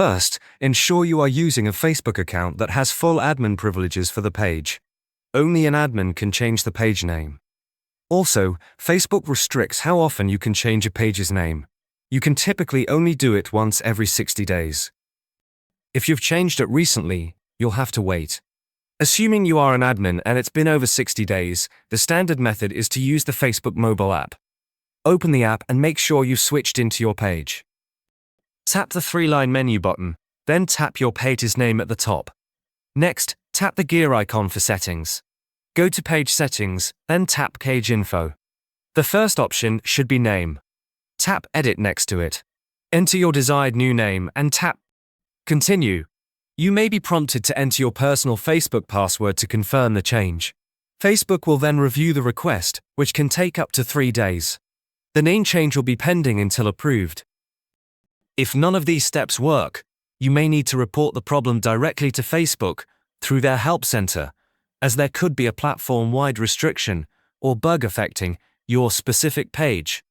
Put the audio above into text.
First, ensure you are using a Facebook account that has full admin privileges for the page. Only an admin can change the page name. Also, Facebook restricts how often you can change a page's name. You can typically only do it once every 60 days. If you've changed it recently, you'll have to wait. Assuming you are an admin and it's been over 60 days, the standard method is to use the Facebook mobile app. Open the app and make sure you've switched into your page. Tap the three-line menu button, then tap your page's name at the top. Next, tap the gear icon for settings. Go to Page Settings, then tap Page Info. The first option should be Name. Tap Edit next to it. Enter your desired new name and tap Continue. You may be prompted to enter your personal Facebook password to confirm the change. Facebook will then review the request, which can take up to 3 days. The name change will be pending until approved. If none of these steps work, you may need to report the problem directly to Facebook through their help center, as there could be a platform-wide restriction or bug affecting your specific page.